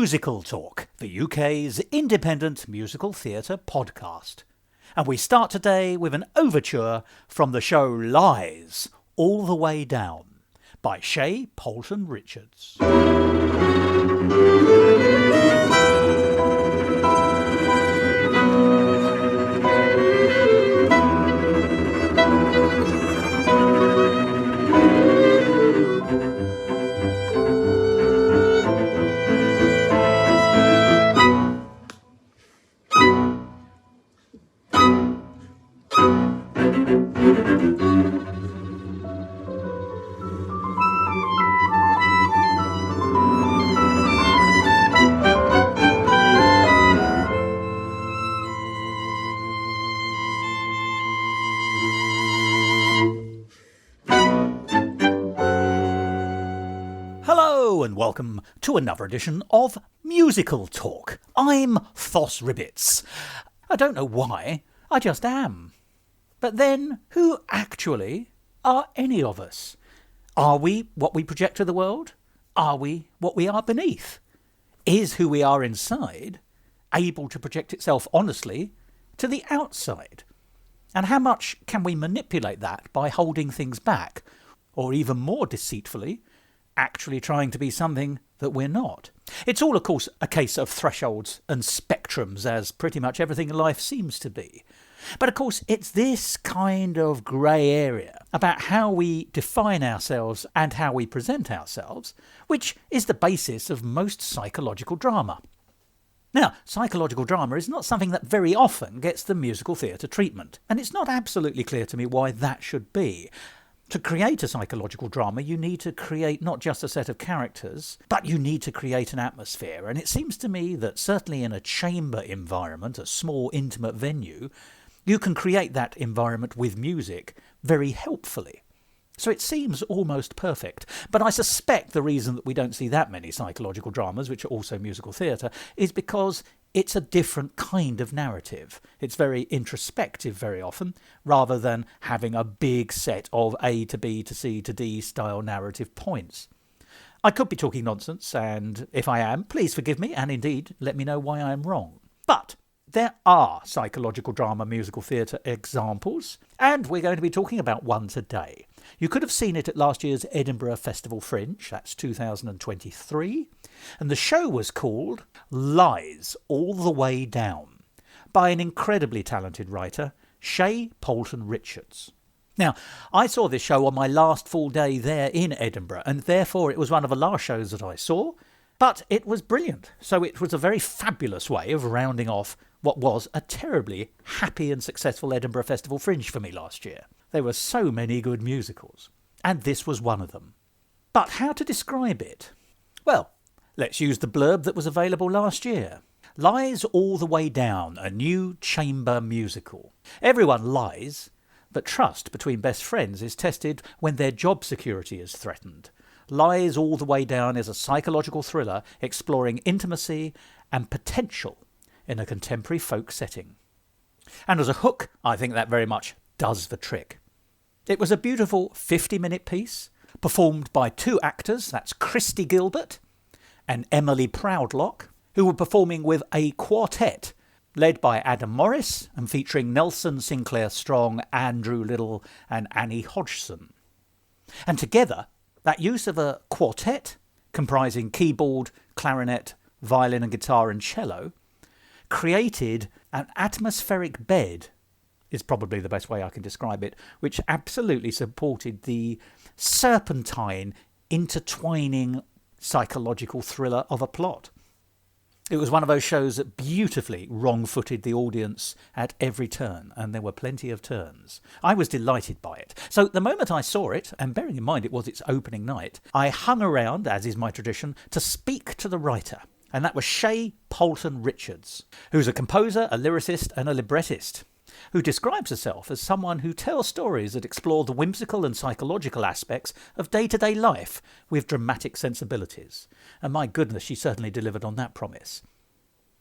Musical Talk, the UK's independent musical theatre podcast. And we start today with an overture from the show Lies, All the Way Down, by Shaye Poulton Richards. And welcome to another edition of Musical Talk. I'm Thos. I don't know why, I just am. But then, who actually are any of us? Are we what we project to the world? Are we what we are beneath? Is who we are inside able to project itself honestly to the outside? And how much can we manipulate that by holding things back? Or even more deceitfully, actually trying to be something that we're not. It's all, of course, a case of thresholds and spectrums, as pretty much everything in life seems to be. But of course, it's this kind of grey area about how we define ourselves and how we present ourselves, which is the basis of most psychological drama. Now, psychological drama is not something that very often gets the musical theatre treatment, and it's not absolutely clear to me why that should be. To create a psychological drama, you need to create not just a set of characters, but you need to create an atmosphere. And it seems to me that certainly in a chamber environment, a small intimate venue, you can create that environment with music very helpfully. So it seems almost perfect. But I suspect the reason that we don't see that many psychological dramas, which are also musical theatre, is because it's a different kind of narrative. It's very introspective very often, rather than having a big set of A to B to C to D style narrative points. I could be talking nonsense, and if I am, please forgive me, and indeed let me know why I am wrong. But there are psychological drama musical theatre examples, and we're going to be talking about one today. You could have seen it at last year's Edinburgh Festival Fringe, that's 2023, and the show was called Lies, All the Way Down, by an incredibly talented writer, Shaye Poulton Richards. Now, I saw this show on my last full day there in Edinburgh, and therefore it was one of the last shows that I saw, but it was brilliant. So it was a very fabulous way of rounding off what was a terribly happy and successful Edinburgh Festival Fringe for me last year. There were so many good musicals, and this was one of them. But how to describe it? Well, let's use the blurb that was available last year. Lies All the Way Down, a new chamber musical. Everyone lies, but trust between best friends is tested when their job security is threatened. Lies All the Way Down is a psychological thriller exploring intimacy and potential in a contemporary folk setting. And as a hook, I think that very much does the trick. It was a beautiful 50-minute piece, performed by two actors, that's Christy Gilbert and Emily Proudlock, who were performing with a quartet led by Adam Morris and featuring Nelson Sinclair Strong, Andrew Little and Annie Hodgson. And together, that use of a quartet, comprising keyboard, clarinet, violin and guitar and cello, created an atmospheric bed, is probably the best way I can describe it, which absolutely supported the serpentine, intertwining psychological thriller of a plot. It was one of those shows that beautifully wrong-footed the audience at every turn, and there were plenty of turns. I was delighted by it. So the moment I saw it, and bearing in mind it was its opening night, I hung around, as is my tradition, to speak to the writer. And that was Shaye Poulton Richards, who's a composer, a lyricist and a librettist, who describes herself as someone who tells stories that explore the whimsical and psychological aspects of day-to-day life with dramatic sensibilities. And my goodness, she certainly delivered on that promise.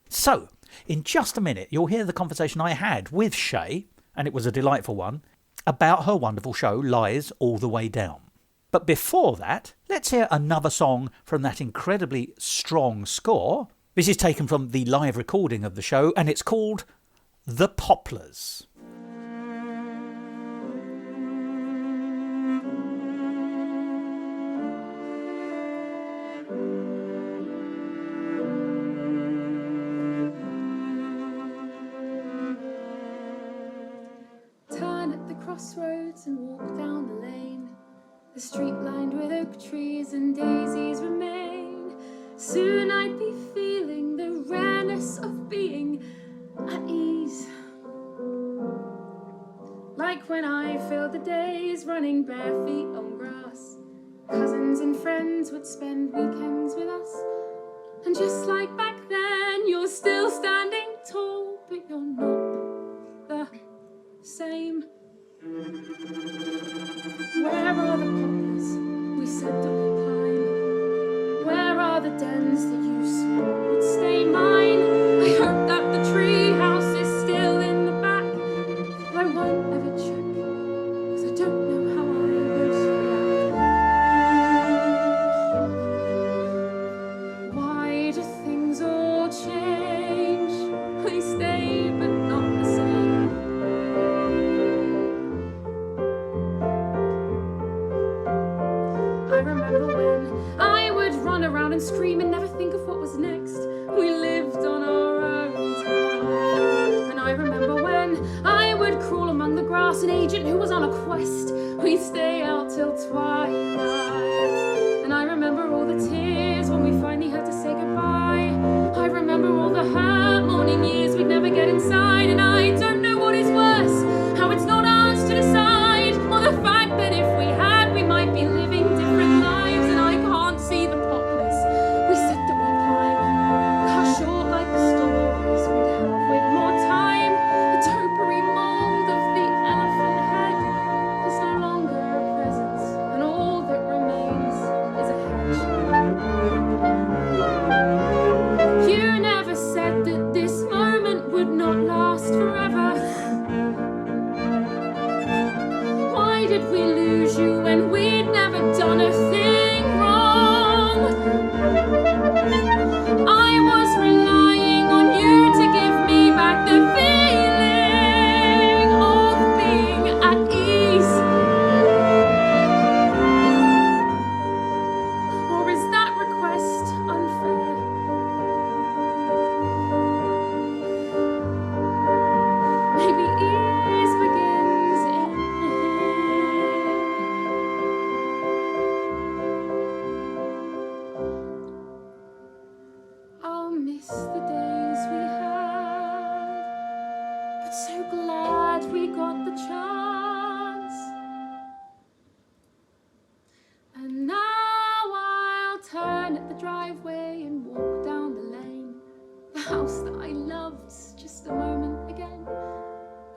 So, in just a minute, you'll hear the conversation I had with Shaye, and it was a delightful one, about her wonderful show, Lies All the Way Down. But before that, let's hear another song from that incredibly strong score. This is taken from the live recording of the show, and it's called The Poplars. Turn at the crossroads and walk down the lane. The street lined with oak trees and daisies remain. Soon I'd be feeling the rareness of being at ease. Like when I filled the days running bare feet on grass. Cousins and friends would spend weekends with us. And just like back then, you're still standing tall, but you're not the same. Where are the poplars we said that we'd climb? Where are the dens that you swore would stay mine? I hope that the tree house is still in the back, but I won't ever check, 'cause I don't know how I would react. Why do things all change? They stay but not the same. I remember when I would run around and scream and never think of what was next. We lived on our own time. And I remember when I would crawl among the grass, an agent who was on a quest. We'd stay out till twilight. And I remember all the tears when we finally had to say goodbye. I remember all the hurt morning years we'd never get inside. And I don't know what is worse, how it's not ours to decide, or the fact that if we had, we might be living different lives. And I can't see the poplars we said that we'd climb, cut short like the stories we'd have with more time. The topiary mould of the elephant head is no longer a presence, and all that remains is a hedge. You never said that this moment would not last forever. Why did we lose you when we'd never done a thing wrong? I was relying on you to give me back the feeling of being at ease. Or is that request unfair? Maybe ease begins in here. I'll miss the days we had, but so glad we got the chance. And now I'll turn at the driveway and walk down the lane. The house that I loved just a moment again.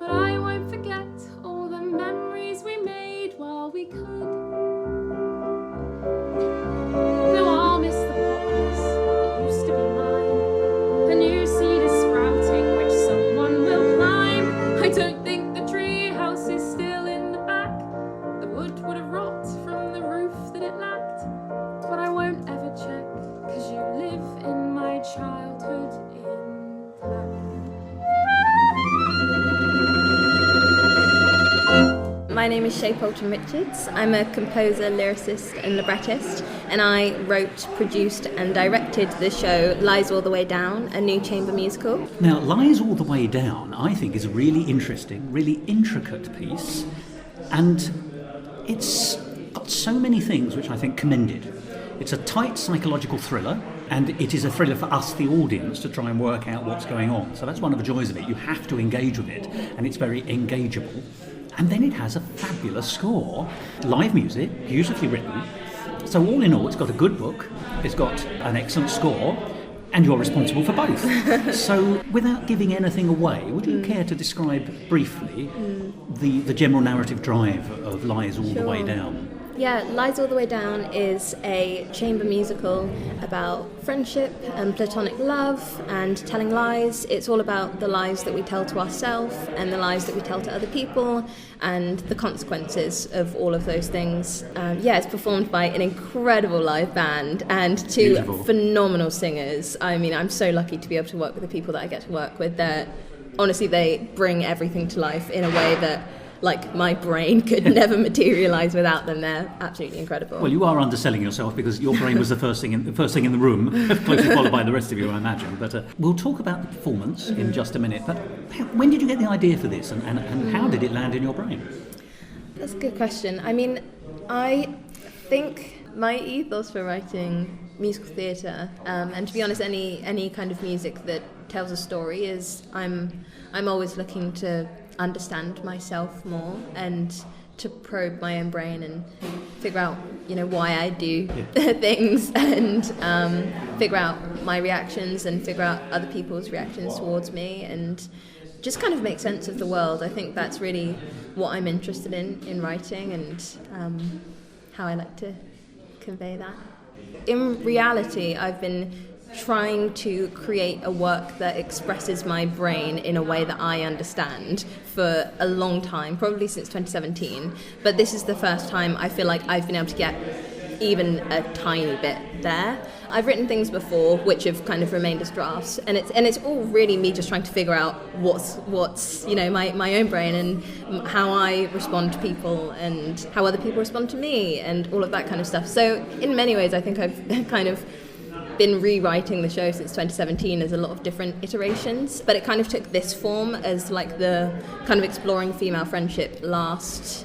But I won't forget all the memories we made while we could. Though I'll miss the poplars that used to be mine, the new seed is sprouting which someone will climb. I don't think the tree house is still in the back. The wood would have rot from the roof that it lacked. But I won't ever check, 'cause you live in my childhood intact. My name is Shaye Poulton Richards. I'm a composer, lyricist and librettist, and I wrote, produced and directed the show Lies All the Way Down, a new chamber musical. Now, Lies All the Way Down, I think, is a really interesting, really intricate piece, and it's got so many things which I think commend it. It's a tight psychological thriller, and it is a thriller for us, the audience, to try and work out what's going on. So that's one of the joys of it. You have to engage with it, and it's very engageable. And then it has a fabulous score, live music, beautifully written. So all in all, it's got a good book, it's got an excellent score, and you're responsible for both. So without giving anything away, would you care to describe briefly the general narrative drive of Lies All the Way Down? Yeah, Lies All the Way Down is a chamber musical about friendship and platonic love and telling lies. It's all about the lies that we tell to ourselves and the lies that we tell to other people and the consequences of all of those things. It's performed by an incredible live band and two phenomenal singers. I mean, I'm so lucky to be able to work with the people that I get to work with. Honestly, they bring everything to life in a way that my brain could never materialise without them. They're absolutely incredible. Well, you are underselling yourself because your brain was the first thing in the room, closely followed by the rest of you, I imagine. But we'll talk about the performance in just a minute. But when did you get the idea for this, and how did it land in your brain? That's a good question. I mean, I think my ethos for writing musical theatre, and to be honest, any kind of music that tells a story is I'm always looking to understand myself more and to probe my own brain and figure out why I do things and figure out my reactions and figure out other people's reactions towards me and just kind of make sense of the world. I think that's really what I'm interested in writing and how I like to convey that. In reality, I've been trying to create a work that expresses my brain in a way that I understand for a long time, probably since 2017. But this is the first time I feel like I've been able to get even a tiny bit there. I've written things before which have kind of remained as drafts, and it's all really me just trying to figure out what's my own brain and how I respond to people and how other people respond to me and all of that kind of stuff. So in many ways, I think I've kind of been rewriting the show since 2017 as a lot of different iterations, but it kind of took this form as the kind of exploring female friendship last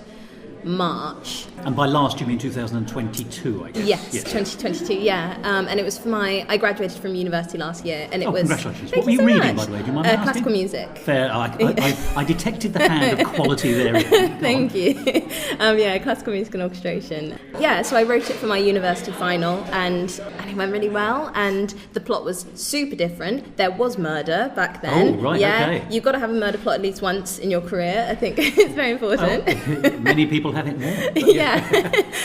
March. And by last, you mean 2022, I guess? Yes. 2022, yeah. And it was for I graduated from university last year, and it was... Congratulations. What were you reading, by the way? Do you mind asking? Classical music. Fair. I detected the hand of quality there. Thank you. Classical music and orchestration. Yeah, so I wrote it for my university final, and it went really well, and the plot was super different. There was murder back then. Oh, right, yeah, okay. You've got to have a murder plot at least once in your career. I think it's very important. Oh, many people have it more. Yeah,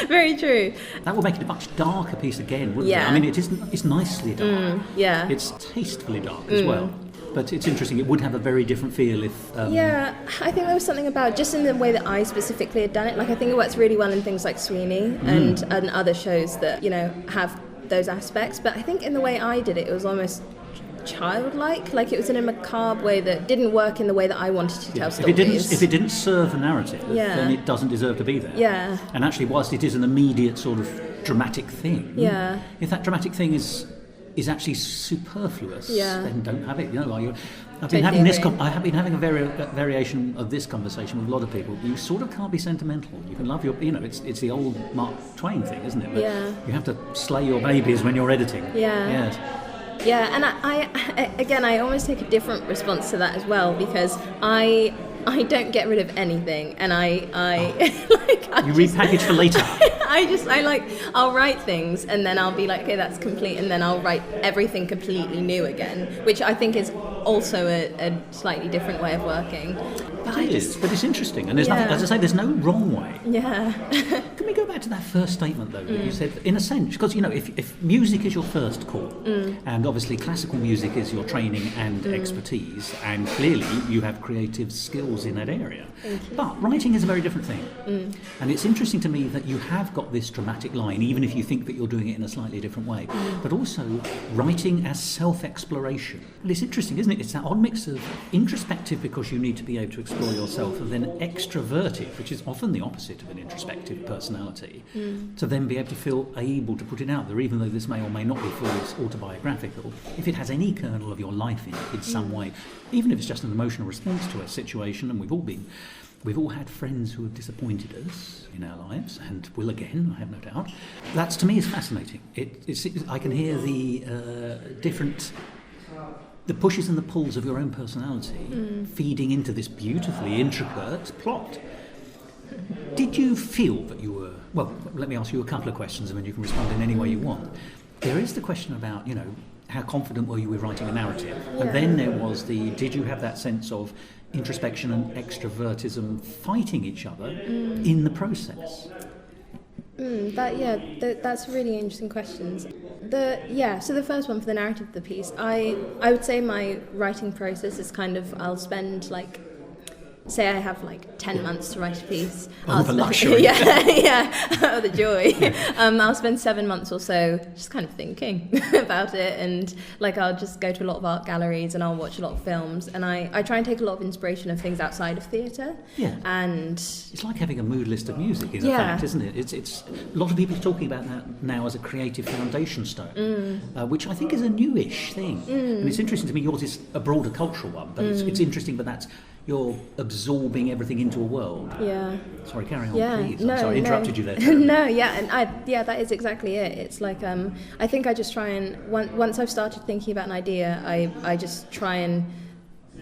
very true. That would make it a much darker piece again, wouldn't it? Yeah. I mean, it's nicely dark. Yeah. It's tastefully dark as well. But it's interesting, it would have a very different feel if... Yeah, I think there was something about, just in the way that I specifically had done it, I think it works really well in things like Sweeney and other shows that, have those aspects. But I think in the way I did it, it was almost childlike, it was in a macabre way that didn't work in the way that I wanted to tell stories. If it didn't serve the narrative, then it doesn't deserve to be there. Yeah. And actually, whilst it is an immediate sort of dramatic thing, if that dramatic thing is actually superfluous, then don't have it. I've been having a variation of this conversation with a lot of people. You sort of can't be sentimental. You can love your, it's the old Mark Twain thing, isn't it? But you have to slay your babies when you're editing. Yeah. Yes. Yeah, and I almost take a different response to that as well, because I don't get rid of anything, and you repackage for later. I'll write things, and then I'll be like, okay, that's complete, and then I'll write everything completely new again, which I think is also a slightly different way of working. But it's interesting, and there's nothing, as I say, there's no wrong way. Yeah. Can we go back to that first statement, though, that you said, in a sense, because, if music is your first call, and obviously classical music is your training and expertise, and clearly you have creative skills in that area, but writing is a very different thing. And it's interesting to me that you have got this dramatic line, even if you think that you're doing it in a slightly different way, but also writing as self-exploration. And it's interesting, isn't it? It's that odd mix of introspective, because you need to be able to explore yourself, and then extroverted, which is often the opposite of an introspective personality, to then be able to feel able to put it out there, even though this may or may not be fully autobiographical, if it has any kernel of your life in it in some way, even if it's just an emotional response to a situation. And we've all had friends who have disappointed us in our lives, and will again, I have no doubt. That, to me, is fascinating. I can hear the the pushes and the pulls of your own personality feeding into this beautifully intricate plot. Did you feel that you were... Well, let me ask you a couple of questions, and then you can respond in any way you want. There is the question about, how confident were you with writing a narrative? Yeah. And then there was did you have that sense of introspection and extrovertism fighting each other in the process? That's really interesting questions. So the first one for the narrative of the piece, I would say my writing process is kind of, I'll spend like, say I have like 10 months to write a piece. The luxury. Oh, the joy. I'll spend 7 months or so just kind of thinking about it, and like I'll just go to a lot of art galleries and I'll watch a lot of films, and I try and take a lot of inspiration of things outside of theatre. Yeah. And it's like having a mood list of music, in fact, isn't it? It's a lot of people are talking about that now as a creative foundation stone, which I think is a newish thing. And it's interesting to me, yours is a broader cultural one, but it's interesting, but that's, you're absorbing everything into a world. Yeah. Sorry, carry on, please. No, I'm sorry, I interrupted you there. That is exactly it. It's like, I think I just try and, once I've started thinking about an idea, I just try and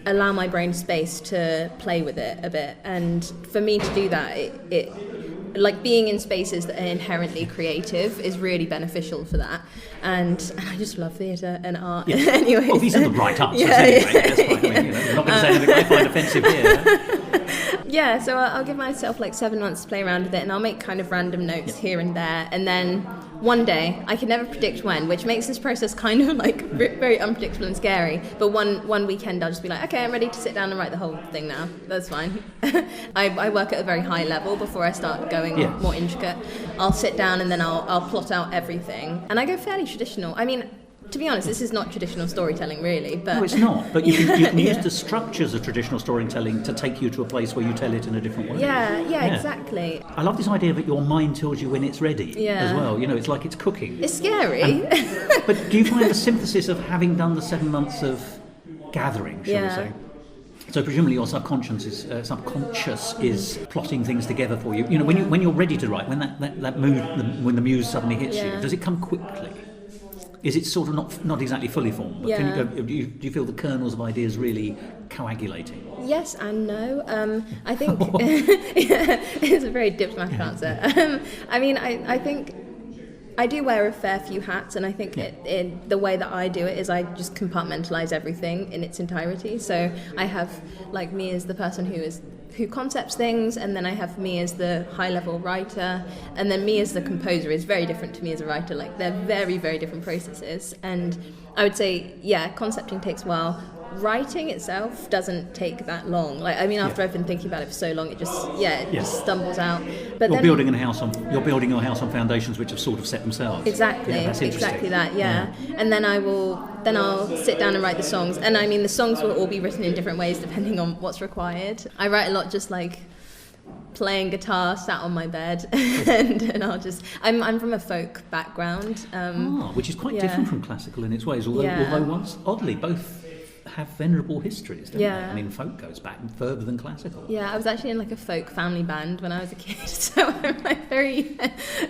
allow my brain space to play with it a bit. And for me to do that, it like being in spaces that are inherently creative is really beneficial for that. And I just love theatre and art. Anyway. Well, these are the right answers anyway. That's fine. I mean, we're not going to say anything I find offensive here. Yeah, so I'll give myself like 7 months to play around with it, and I'll make kind of random notes here and there, and then one day, I can never predict when, which makes this process kind of like very unpredictable and scary, but one weekend I'll just be like, okay, I'm ready to sit down and write the whole thing now. That's fine. I work at a very high level before I start going more intricate. I'll sit down and then I'll plot out everything, and I go fairly traditional. I mean, to be honest, this is not traditional storytelling, really. But no, it's not. But you can use the structures of traditional storytelling to take you to a place where you tell it in a different way. Yeah, exactly. I love this idea that your mind tells you when it's ready as well. You know, it's like it's cooking. It's scary. But do you find the synthesis of having done the 7 months of gathering, shall we say? So presumably your subconscious is plotting things together for you. You know, when you're ready to write, when that mood, when the muse suddenly hits you, does it come quickly? Is it sort of not exactly fully formed? But do you feel the kernels of ideas really coagulating? Yes and no. I think it's a very diplomatic answer. I mean, I think I do wear a fair few hats, and I think the way that I do it is I just compartmentalize everything in its entirety. So I have like me as the person who concepts things, and then I have me as the high-level writer, and then me as the composer is very different to me as a writer. Like, they're very, very different processes. And I would say, concepting takes a while. Writing itself doesn't take that long. Like, I mean, after I've been thinking about it for so long, it just stumbles out. But you're building your house on foundations which have sort of set themselves. Exactly, exactly that. Yeah. And then I'll sit down and write the songs. And I mean, the songs will all be written in different ways depending on what's required. I write a lot just like playing guitar, sat on my bed, and I'm from a folk background. Which is quite different from classical in its ways, although once, oddly, both have venerable histories, don't they? I mean, folk goes back further than classical. Yeah, I was actually in like a folk family band when I was a kid, so I'm like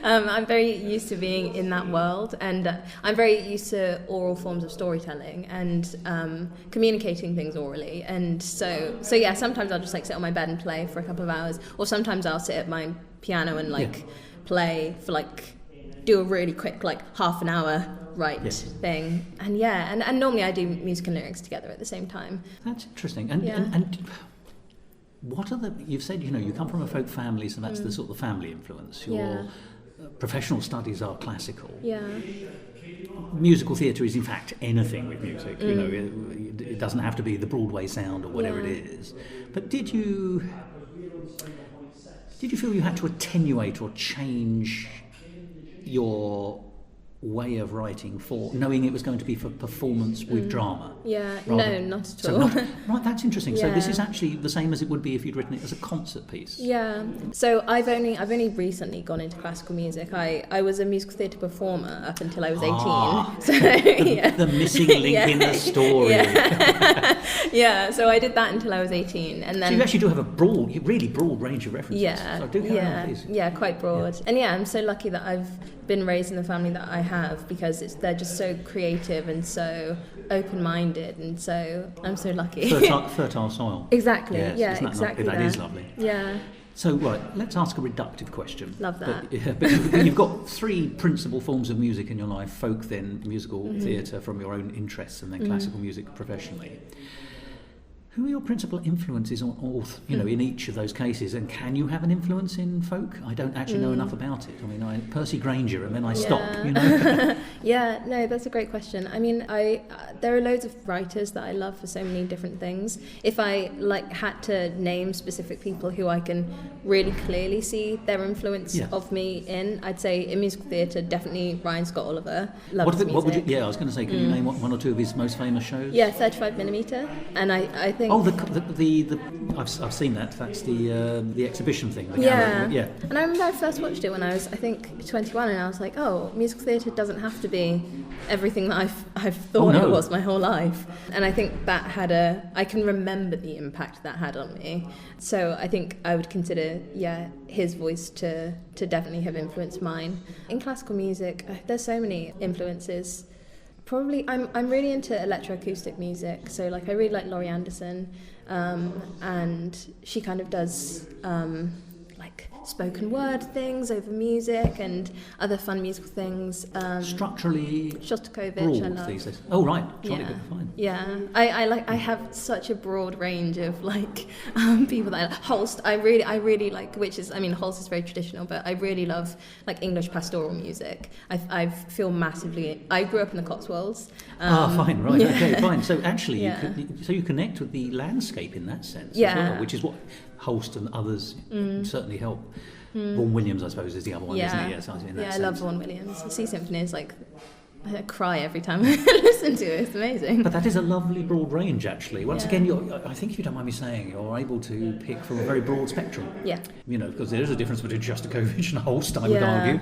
I'm very used to being in that world, and I'm very used to oral forms of storytelling and communicating things orally, and so sometimes I'll just like sit on my bed and play for a couple of hours, or sometimes I'll sit at my piano and play for like do a really quick like half an hour thing, and normally I do music and lyrics together at the same time. That's interesting. And what are you've said, you come from a folk family, so that's the sort of family influence. Your professional studies are classical. Musical theatre is in fact anything with music. It doesn't have to be the Broadway sound or whatever it is. But did you feel you had to attenuate or change your way of writing for knowing it was going to be for performance with drama? No, not at all. Right, that's interesting. So this is actually the same as it would be if you'd written it as a concert piece. So I've only recently gone into classical music. I was a musical theatre performer up until I was 18. The missing link in the story. So I did that until I was 18, and then so you actually do have a really broad range of references. So do carry on, please. Quite broad. And I'm so lucky that I've been raised in the family that I have, because they're just so creative and so open-minded, and so I'm so lucky. Fertile soil. Exactly. Yes, Exactly. That is lovely. Yeah. So let's ask a reductive question. Love that. But you've got three principal forms of music in your life: folk, then musical theatre from your own interests, and then classical music professionally. Who are your principal influences on all, in each of those cases? And can you have an influence in folk? I don't actually know enough about it. I mean, Percy Grainger, and then I stop, Yeah, no, that's a great question. I mean, there are loads of writers that I love for so many different things. If I had to name specific people who I can really clearly see their influence of me in, I'd say in musical theatre, definitely Ryan Scott Oliver. Love his music. I was going to say, can you name one or two of his most famous shows? Yeah, 35mm, and I think. Oh, I've seen that. That's the exhibition thing. Yeah. Yeah. And I remember I first watched it when I was, I think, 21, and I was like, oh, musical theatre doesn't have to be everything that I've thought it was my whole life. And I think that I can remember the impact that had on me. So I think I would consider, his voice to definitely have influenced mine. In classical music, there's so many influences. Probably, I'm really into electroacoustic music, so I really like Laurie Anderson, and she kind of does spoken word things over music and other fun musical things. Structurally Shostakovich, I love. These days. Oh right, jolly good, fine. Yeah, I have such a broad range of people that I like. Holst, I really like, which is, I mean, Holst is very traditional, but I really love English pastoral music. I feel massively. I grew up in the Cotswolds. Fine, right, okay, fine. So actually, you connect with the landscape in that sense, as well, which is what Holst and others certainly help. Vaughan Williams, I suppose, is the other one, isn't it? Yes, I love Vaughan Williams. The Sea Symphony is I cry every time I listen to it. It's amazing. But that is a lovely broad range, actually. Once again, I think, if you don't mind me saying, you're able to pick from a very broad spectrum. Yeah. Because there is a difference between Shostakovich and Holst, I would argue.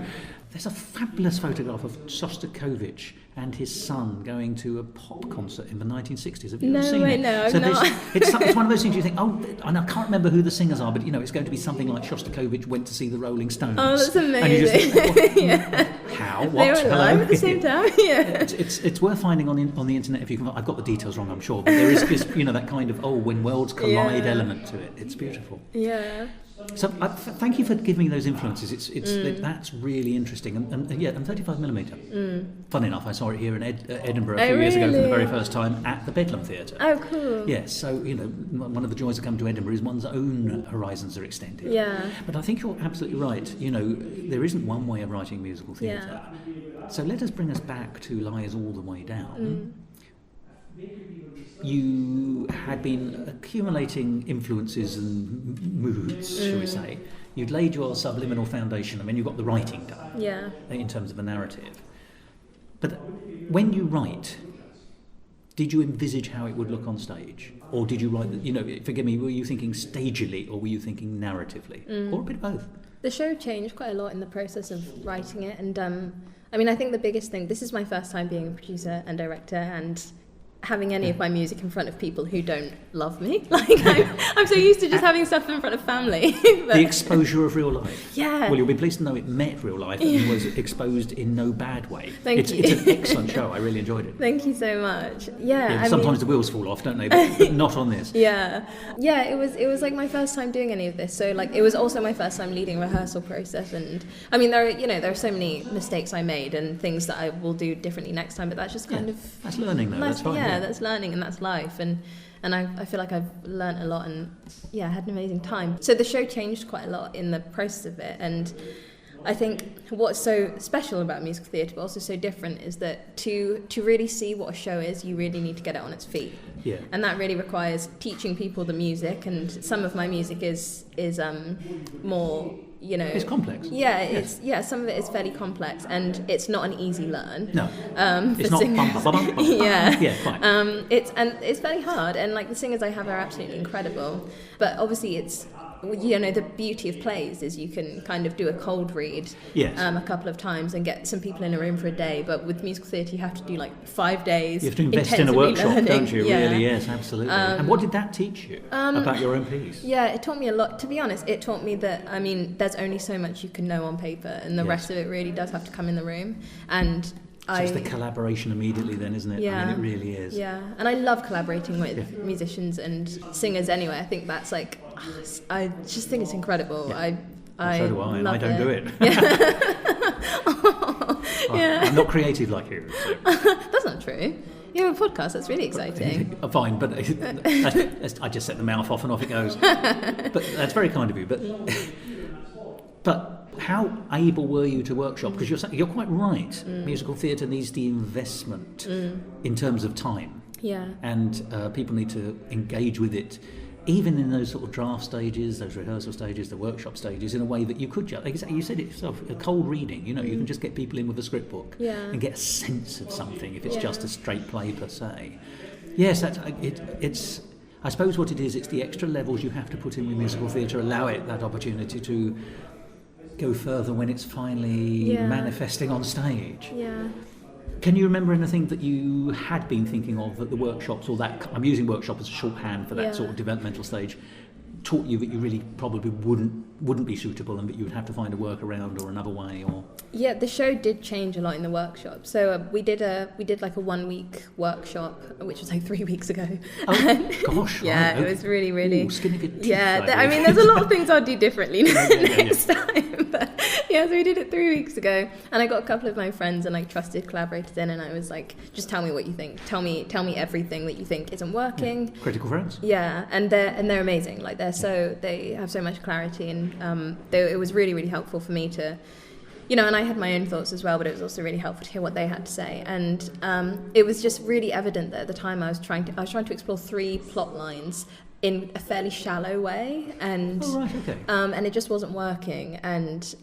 There's a fabulous photograph of Shostakovich and his son going to a pop concert in the 1960s. Have you ever seen it? No, I'm not. It's one of those things you think, and I can't remember who the singers are, but it's going to be something like Shostakovich went to see the Rolling Stones. Oh, that's amazing. And you just think, how? What? They were live at the same time. Yeah. It's worth finding on the internet if you can. I've got the details wrong, I'm sure, but there is this, that kind of when worlds collide element to it. It's beautiful. Yeah. So thank you for giving me those influences. That's really interesting. And 35mm. Funny enough, I saw it here in Edinburgh a few years ago for the very first time at the Bedlam Theatre. Oh, cool. Yes, so one of the joys of coming to Edinburgh is one's own horizons are extended. Yeah. But I think you're absolutely right. There isn't one way of writing musical theatre. Yeah. So let us bring us back to Lies All the Way Down. You had been accumulating influences and moods, shall we say. You'd laid your subliminal foundation, you got the writing done, in terms of a narrative. But when you write, did you envisage how it would look on stage? Or did you write, forgive me, were you thinking stagily or were you thinking narratively? Or a bit of both? The show changed quite a lot in the process of writing it. And I think the biggest thing, this is my first time being a producer and director, and having any of my music in front of people who don't love me. I'm so used to just having stuff in front of family. The exposure of real life. Yeah. Well, you'll be pleased to know it met real life and was exposed in no bad way. Thank you. It's an excellent show. I really enjoyed it. Thank you so much. Yeah. Sometimes the wheels fall off, don't they? But not on this. Yeah. Yeah, it was my first time doing any of this. So it was also my first time leading a rehearsal process. And there are so many mistakes I made and things that I will do differently next time. But that's just kind of that's learning, though. That's fine. Yeah, that's learning and that's life. And I feel like I've learnt a lot and had an amazing time. So the show changed quite a lot in the process of it, and I think what's so special about musical theatre but also so different is that to really see what a show is, you really need to get it on its feet. Yeah. And that really requires teaching people the music, and some of my music is more it's complex. Some of it is fairly complex and it's not an easy learn. No. It's not bum. Yeah, quite. It's very hard, and the singers I have are absolutely incredible, but obviously it's the beauty of plays is you can kind of do a cold read a couple of times and get some people in a room for a day, but with musical theatre you have to do 5 days. You have to invest in a workshop, learning. Don't you? Really, yes, absolutely. And what did that teach you about your own piece? Yeah, it taught me a lot. To be honest, it taught me that, there's only so much you can know on paper, and the rest of it really does have to come in the room. And so it's the collaboration immediately then, isn't it? Yeah. It really is. Yeah, and I love collaborating with musicians and singers anyway. I think that's I just think it's incredible. Yeah. So do I, and I don't do it. Yeah. I'm not creative like you. So. That's not true. Yeah, a podcast, that's really exciting. Fine, but I just set the mouth off and off it goes. But that's very kind of you. But how able were you to workshop? Because you're quite right. Musical theatre needs the investment in terms of time. Yeah. And people need to engage with it, even in those sort of draft stages, those rehearsal stages, the workshop stages, in a way that you could just, exactly, you said it yourself, a cold reading, you can just get people in with a script book and get a sense of something if it's just a straight play per se. Yes, it's I suppose what it is, it's the extra levels you have to put in with musical theatre, allow it that opportunity to go further when it's finally manifesting on stage. Yeah. Can you remember anything that you had been thinking of at the workshops, or that, I'm using workshop as a shorthand for that sort of developmental stage, taught you that you really probably wouldn't be suitable and that you would have to find a workaround or another way? Or Yeah, the show did change a lot in the workshop. So we did like a 1 week workshop, which was like 3 weeks ago. Oh gosh! Yeah, right. It was really. Ooh, skin of your teeth, I mean, there's a lot of things I'll do differently next time. But yeah, so we did it 3 weeks ago, and I got a couple of my friends and like trusted collaborators in, and I was like, just tell me what you think. Tell me everything that you think isn't working. Yeah. Critical friends. Yeah, and they're amazing. Like they have so much clarity, and it was really helpful for me to, and I had my own thoughts as well, but it was also really helpful to hear what they had to say. And it was just really evident that at the time I was trying to explore 3 plot lines in a fairly shallow way, and and it just wasn't working. And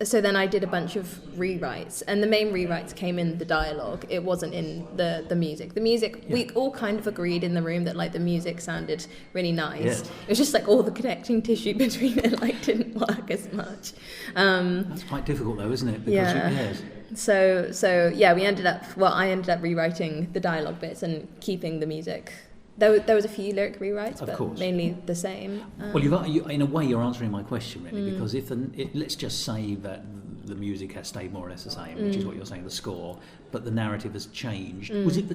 so then I did a bunch of rewrites, and the main rewrites came in the dialogue. It wasn't in the music. The music, we all kind of agreed in the room that like the music sounded really nice. Yeah. It was just like all the connecting tissue between it like didn't work as much. That's quite difficult though, isn't it? Because So I ended up rewriting the dialogue bits and keeping the music. There was a few lyric rewrites, but mainly the same. Well, in a way, you're answering my question, really, because let's just say that the music has stayed more or less the same, which is what you're saying, the score, but the narrative has changed. Was it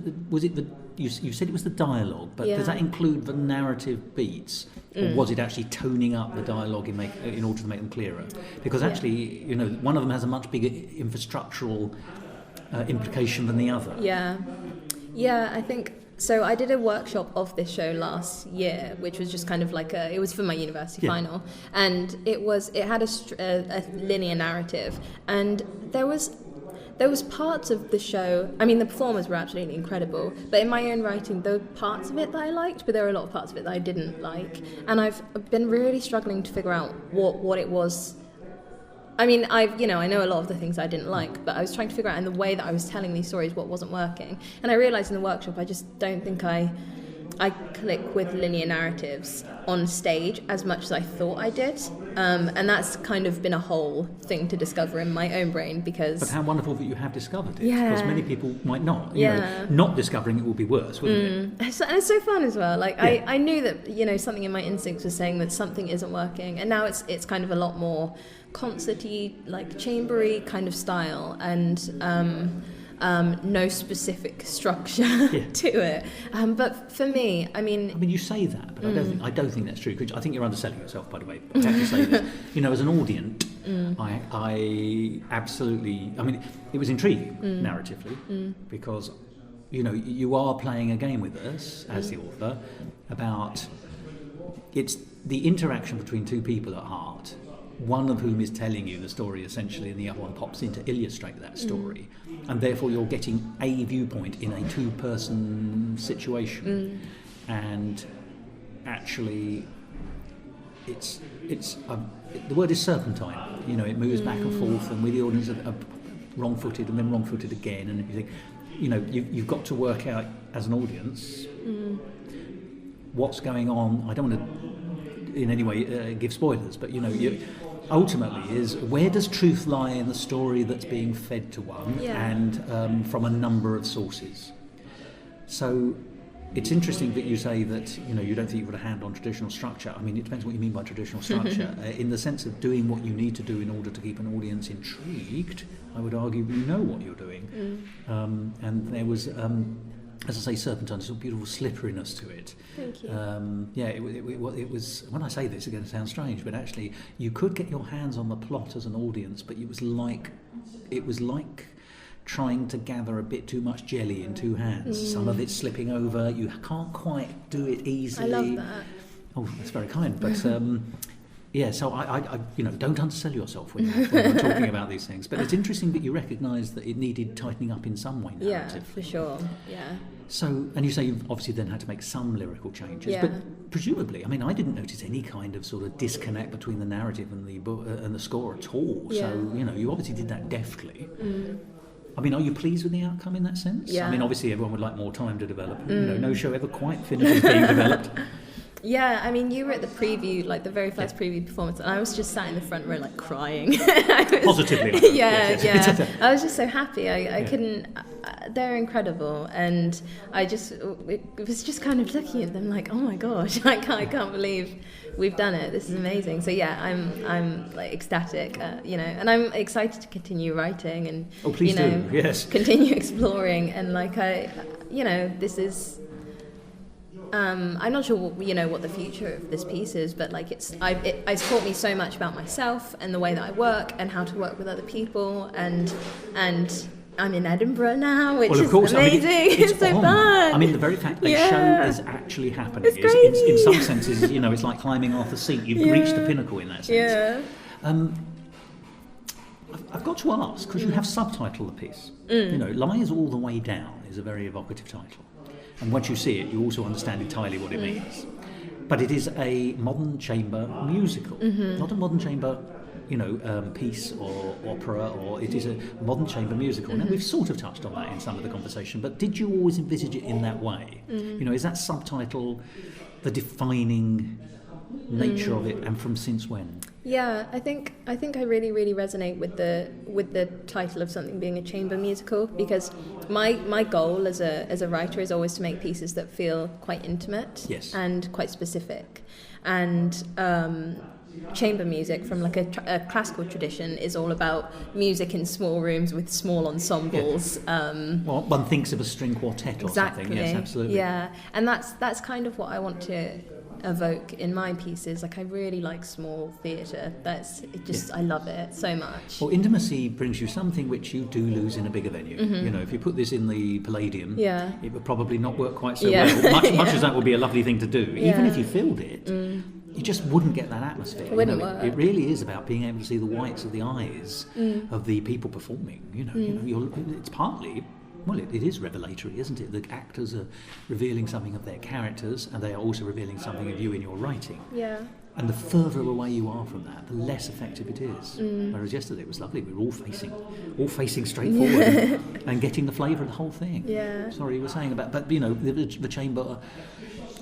you said it was the dialogue, but does that include the narrative beats, or was it actually toning up the dialogue in order to make them clearer? Because actually, one of them has a much bigger infrastructural implication than the other. Yeah, I think. So I did a workshop of this show last year, which was just kind of like it was for my university final, and it had a linear narrative, and there was parts of the show. I mean, the performers were absolutely incredible, but in my own writing, there were parts of it that I liked, but there were a lot of parts of it that I didn't like, and I've been really struggling to figure out what it was. I mean, I know a lot of the things I didn't like, but I was trying to figure out in the way that I was telling these stories what wasn't working. And I realised in the workshop I just don't think I click with linear narratives on stage as much as I thought I did. And that's kind of been a whole thing to discover in my own brain because... But how wonderful that you have discovered it, because many people might not. Not discovering it will be worse, wouldn't it? And it's so fun as well. Like, I knew that, something in my instincts was saying that something isn't working. And now it's kind of a lot more concerty, like chambery kind of style, and no specific structure to it. But for me, I mean, you say that, but I don't think that's true. I think you're underselling yourself, by the way. I have to say this. As an audience, I absolutely. I mean, it was intriguing narratively because you are playing a game with us as the author about it's the interaction between two people at heart. One of whom is telling you the story essentially, and the other one pops in to illustrate that story, and therefore you're getting a viewpoint in a 2-person situation, and actually, it's the word is serpentine. It moves back and forth, and with the audience are wrong-footed and then wrong-footed again, and everything. You've got to work out as an audience what's going on. I don't want to in any way give spoilers, but ultimately is where does truth lie in the story that's being fed to one, and from a number of sources. So it's interesting that you say that you don't think you've got a hand on traditional structure. I mean, it depends what you mean by traditional structure. In the sense of doing what you need to do in order to keep an audience intrigued, I would argue you know what you're doing. And there was as I say, serpentine, there's a beautiful slipperiness to it. Thank you. It was, when I say this, again, it sounds strange, but actually you could get your hands on the plot as an audience, but it was like trying to gather a bit too much jelly in two hands. Some of it's slipping over. You can't quite do it easily. I love that. Oh, that's very kind. But so I don't undersell yourself when you're talking about these things. But it's interesting that you recognise that it needed tightening up in some way narratively. Yeah, for sure. Yeah. So, and you say you've obviously then had to make some lyrical changes, but presumably, I mean, I didn't notice any kind of sort of disconnect between the narrative and the score at all. Yeah. So, you obviously did that deftly. I mean, are you pleased with the outcome in that sense? Yeah. I mean, obviously everyone would like more time to develop. No show ever quite finishes being developed. Yeah, I mean, you were at the preview, like the very first preview performance, and I was just sat in the front row, like crying. Positively. Yeah. I was just so happy. I couldn't. They're incredible, and it was just kind of looking at them like, oh my gosh, I can't believe we've done it. This is amazing. So yeah, I'm like ecstatic, and I'm excited to continue writing and please do. Yes. Continue exploring, and like this is. I'm not sure what the future of this piece is, but like it's taught me so much about myself and the way that I work and how to work with other people, and I'm in Edinburgh now, which is amazing. I mean, it's so fun. I mean, the very fact that the show is actually happening is in some senses, it's like climbing off a seat. You've reached the pinnacle in that sense. Yeah. I've got to ask, because you have subtitled the piece. Lies All the Way Down is a very evocative title. And once you see it, you also understand entirely what it means. But it is a modern chamber musical, not a modern chamber, piece or opera, or it is a modern chamber musical. Now, we've sort of touched on that in some of the conversation, but did you always envisage it in that way? Is that subtitle the defining nature of it, and from since when? Yeah, I think I really, really resonate with the title of something being a chamber musical, because my goal as a writer is always to make pieces that feel quite intimate and quite specific, and chamber music from like a classical tradition is all about music in small rooms with small ensembles. Well, one thinks of a string quartet or something. Yes, absolutely. Yeah, and that's kind of what I want to evoke in my pieces. Like, I really like small theatre. I love it so much. Well, intimacy brings you something which you do lose in a bigger venue. If you put this in the Palladium, it would probably not work quite so well. Much as that would be a lovely thing to do, even if you filled it, you just wouldn't get that atmosphere. It wouldn't work. It really is about being able to see the whites of the eyes of the people performing. It's partly. Well, it is revelatory, isn't it? The actors are revealing something of their characters, and they are also revealing something of you in your writing. Yeah. And the further away you are from that, the less effective it is. Whereas yesterday it was lovely. We were all facing straight forward and getting the flavour of the whole thing. Yeah. Sorry, you were saying about, but the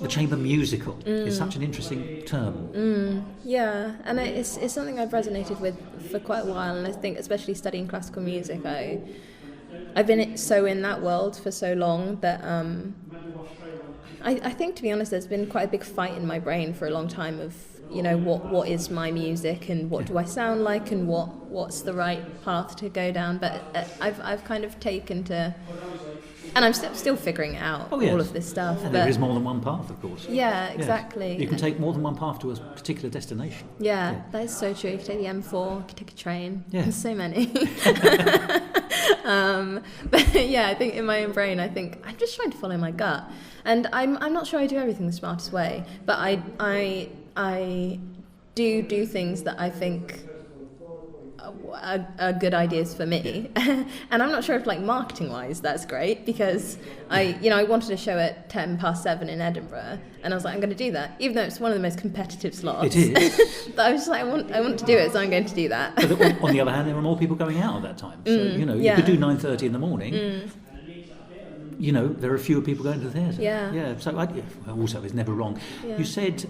chamber musical is such an interesting term. Yeah, and it's something I've resonated with for quite a while, and I think especially studying classical music, I've been so in that world for so long that I think, to be honest, there's been quite a big fight in my brain for a long time of, what is my music, and what do I sound like, and what's the right path to go down. But I've kind of taken to, and I'm still figuring out all of this stuff. And there is more than one path, of course. Yeah, exactly. You can take more than one path to a particular destination. Yeah, that is so true. You can take the M4, you can take a train. Yeah. There's so many. But yeah, I think in my own brain, I'm just trying to follow my gut, and I'm not sure I do everything the smartest way, but I do things that I think are good ideas for me. And I'm not sure if, like, marketing wise that's great, because I wanted a show at 7:10 in Edinburgh, and I was like, I'm going to do that, even though it's one of the most competitive slots. It is. But I was just like, I want to do it, so I'm going to do that. But on the other hand, there are more people going out at that time, so you could do 9:30 in the morning. There are fewer people going to the theatre. Yeah. So also, it's never wrong. Yeah. You said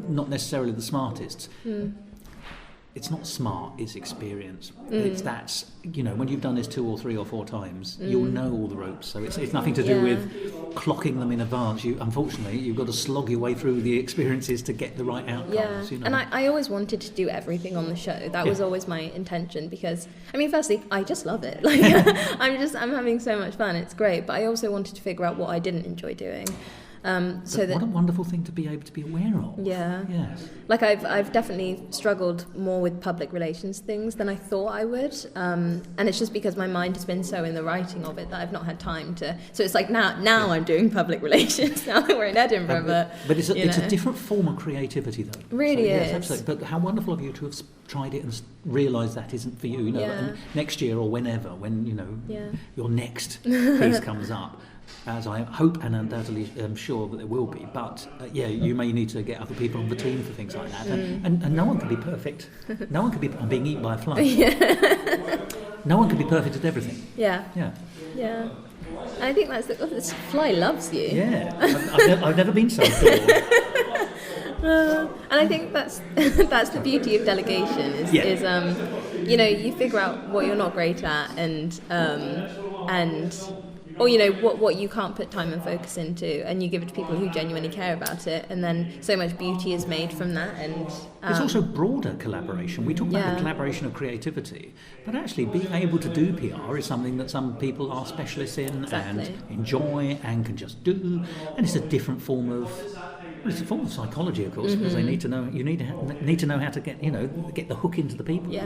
not necessarily the smartest. It's not smart, it's experience. It's when you've done this 2 or 3 or 4 times, you'll know all the ropes. So it's nothing to do with clocking them in advance. Unfortunately, you've got to slog your way through the experiences to get the right outcomes. And I always wanted to do everything on the show. That was always my intention, because, firstly, I just love it. I'm having so much fun. It's great. But I also wanted to figure out what I didn't enjoy doing. What a wonderful thing to be able to be aware of. Yeah. Yes. Like I've definitely struggled more with public relations things than I thought I would, and it's just because my mind has been so in the writing of it that I've not had time to. So it's like now I'm doing public relations now that we're in Edinburgh, but it's a different form of creativity, though. Really is. Yes, absolutely. But how wonderful of you to have tried it and realised that isn't for you. You know, and next year or whenever, when your next piece comes up. As I hope and undoubtedly am sure that there will be, but you may need to get other people on the team for things like that, and no one can be perfect. No one can be. I'm being eaten by a fly. No one can be perfect at everything. Yeah. I think that's this fly loves you. Yeah, I've never been so bored. And I think that's the beauty of delegation is you figure out what you're not great at or what you can't put time and focus into, and you give it to people who genuinely care about it, and then so much beauty is made from that. And there's also broader collaboration. We talk about the collaboration of creativity, but actually being able to do PR is something that some people are specialists in and enjoy and can just do, and it's a different form of. It's a form of psychology, of course, because they need to know. You need to know how to get the hook into the people. Yeah.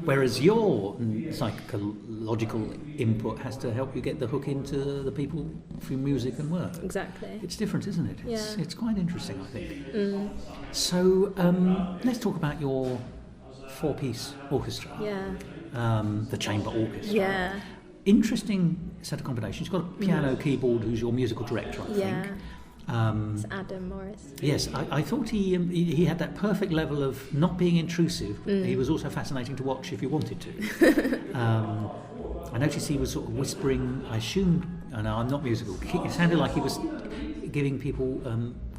Whereas your psychological input has to help you get the hook into the people through music and work. Exactly. It's different, isn't it? Yeah. It's quite interesting, I think. So let's talk about your 4-piece orchestra. Yeah. The chamber orchestra. Yeah. Interesting set of combinations. You've got a piano keyboard who's your musical director, I think. It's Adam Morris. Yes, I thought he had that perfect level of not being intrusive. He was also fascinating to watch if you wanted to. I noticed he was sort of whispering. I assumed, I'm not musical. It sounded like he was giving people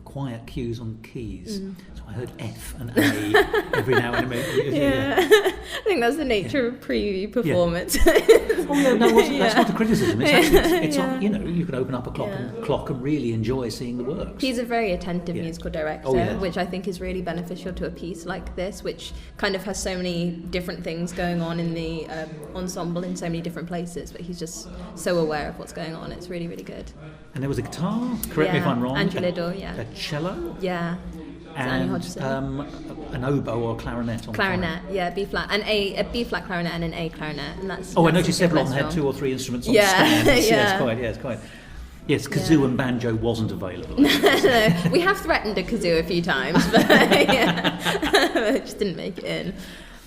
quiet cues on keys. So I heard F and A every now and then. I think that's the nature of preview performance. That's not a criticism. It's actually, you can open up a clock and really enjoy seeing the works. He's a very attentive musical director, which I think is really beneficial to a piece like this, which kind of has so many different things going on in the ensemble in so many different places, but he's just so aware of what's going on. It's really, really good. And there was a guitar, correct me if I'm wrong. Andrew Liddell, A cello? Yeah. And an oboe or a clarinet on clarinet, B flat, and a B flat clarinet and an A clarinet, and that's. I noticed several of them had 2 or 3 instruments on stands. Yes, quite. Yes, kazoo and banjo wasn't available. No, we have threatened a kazoo a few times, but it just didn't make it in.